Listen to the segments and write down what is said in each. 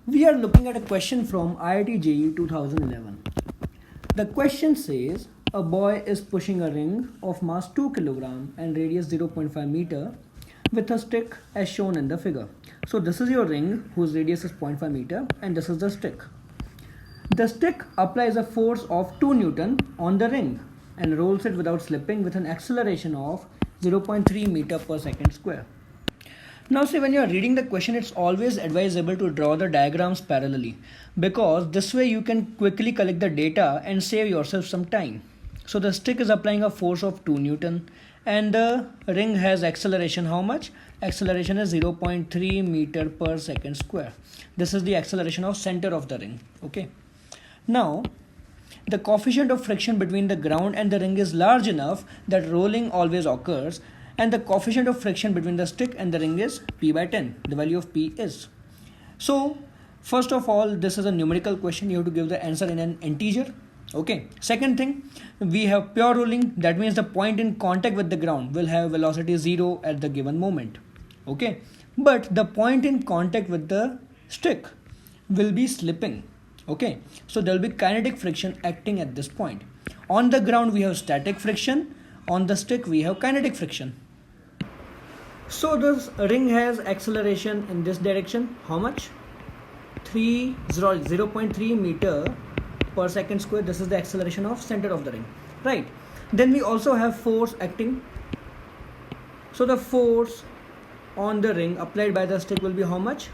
We are looking at a question from IITJEE 2011. The question says a boy is pushing a ring of mass 2 kg and radius 0.5 meter with a stick as shown in the figure. So this is your ring whose radius is 0.5 meter and this is the stick. The stick applies a force of 2 Newton on the ring and rolls it without slipping with an acceleration of 0.3 meter per second square. Now see, when you are reading the question, it's always advisable to draw the diagrams parallelly, because this way you can quickly collect the data and save yourself some time. So the stick is applying a force of 2 Newton and the ring has acceleration how much? Acceleration is 0.3 meter per second square. This is the acceleration of center of the ring. Okay. Now the coefficient of friction between the ground and the ring is large enough that rolling always occurs, and the coefficient of friction between the stick and the ring is p by 10. The value of p is. So first of all, this is a numerical question. You have to give the answer in an integer. Okay. Second thing, we have pure rolling. That means the point in contact with the ground will have velocity 0 at the given moment. Okay. But the point in contact with the stick will be slipping. Okay. So there will be kinetic friction acting at this point. On the ground we have static friction. On the stick we have kinetic friction. So this ring has acceleration in this direction. How much? 0.3 meter per second square. This is the acceleration of center of the ring. Right. Then we also have force acting. So the force on the ring applied by the stick will be how much?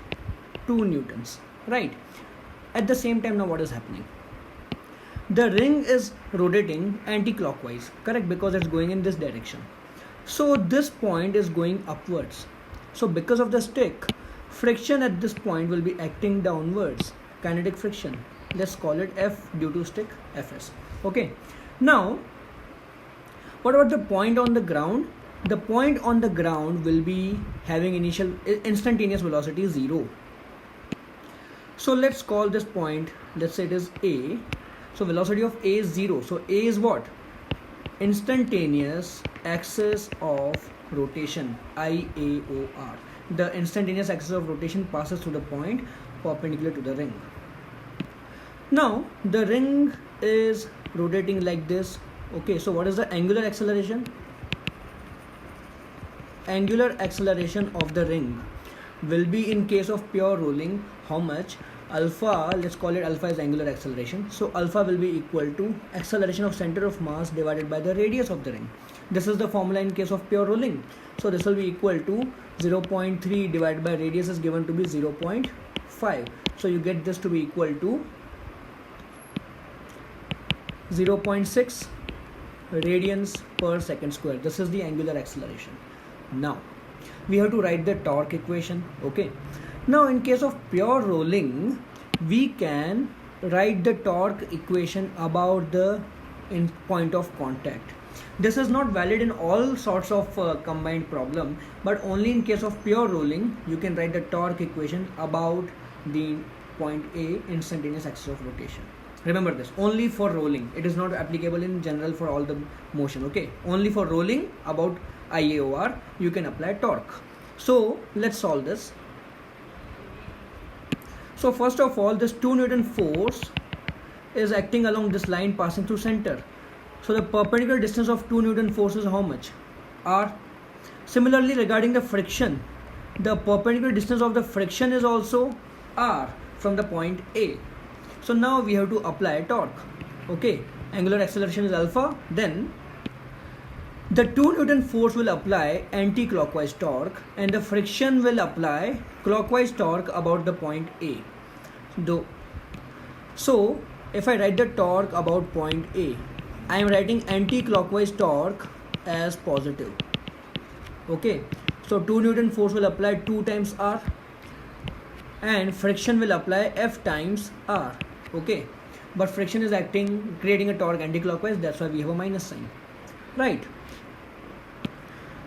2 newtons. Right. At the same time, now what is happening? The ring is rotating anti-clockwise, correct? Because it's going in this direction. So this point is going upwards. So because of the stick, friction at this point will be acting downwards. Kinetic friction. Let's call it F due to stick, Fs. Okay. Now, what about the point on the ground? The point on the ground will be having instantaneous velocity 0. So let's call this point, let's say it is A. So velocity of A is 0. So A is what? Instantaneous axis of rotation, IAOR. The instantaneous axis of rotation passes through the point perpendicular to the ring. Now the ring is rotating like this. Okay, so what is the angular acceleration? Angular acceleration of the ring will be, in case of pure rolling, how much? Alpha, let's call it alpha is angular acceleration. So alpha will be equal to acceleration of center of mass divided by the radius of the ring. This is the formula in case of pure rolling. So this will be equal to 0.3 divided by radius is given to be 0.5. So you get this to be equal to 0.6 radians per second square. This is the angular acceleration. Now we have to write the torque equation. Okay. Now in case of pure rolling, we can write the torque equation about the point of contact. This is not valid in all sorts of combined problem, but only in case of pure rolling you can write the torque equation about the point A, instantaneous axis of rotation. Remember this, only for rolling. It is not applicable in general for all the motion. Okay, only for rolling about IAOR you can apply torque. So let's solve this. So first of all, this 2 Newton force is acting along this line passing through center. So the perpendicular distance of 2 Newton force is how much? R. Similarly, regarding the friction, the perpendicular distance of the friction is also R from the point A. So now we have to apply torque. Okay, angular acceleration is alpha. Then the 2 Newton force will apply anti-clockwise torque and the friction will apply clockwise torque about the point A. So if I write the torque about point A, I am writing anti-clockwise torque as positive. Okay, so 2 Newton force will apply 2 times R and friction will apply F times R. Okay, but friction is creating a torque anti-clockwise, that's why we have a minus sign. Right.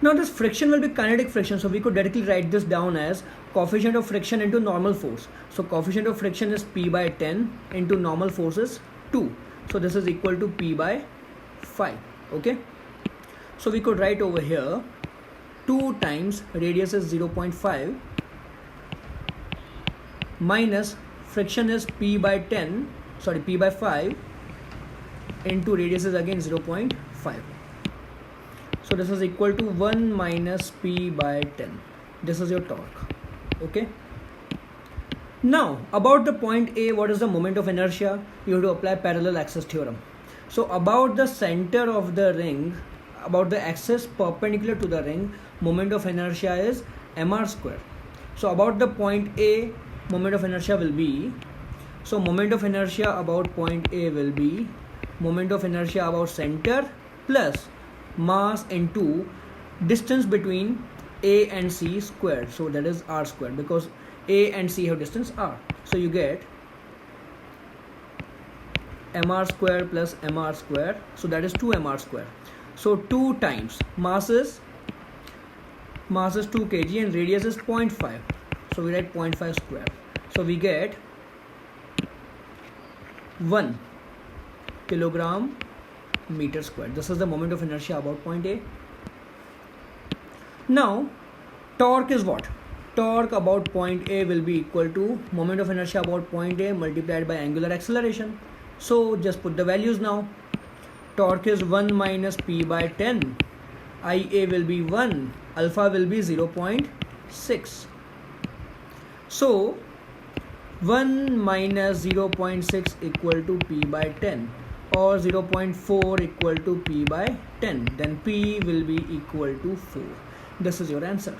Now this friction will be kinetic friction, so we could directly write this down as coefficient of friction into normal force. So coefficient of friction is P by 10 into normal force is 2. So this is equal to P by 5. Okay. So we could write over here 2 times radius is 0.5 minus friction is P by 5 into radius is again 0.5. So this is equal to 1 minus P by 10. This is your torque. Okay. Now about the point A, what is the moment of inertia? You have to apply parallel axis theorem. So about the center of the ring, about the axis perpendicular to the ring, moment of inertia is mr square. So about the point A, moment of inertia will be, so moment of inertia about point A will be moment of inertia about center plus mass into distance between A and C squared. So that is r squared, because A and C have distance r. So you get mr square plus mr square. So that is 2 mr square. So 2 times mass is 2 kg and radius is 0.5. So we write 0.5 square. So we get 1 kilogram meter square. This is the moment of inertia about point A. Now torque is what? Torque about point A will be equal to moment of inertia about point A multiplied by angular acceleration. So just put the values now. Torque is 1 minus P by 10. IA will be 1. Alpha will be 0.6. So 1 minus 0.6 equal to P by 10, or 0.4 equal to P by 10. Then P will be equal to 4. This is your answer.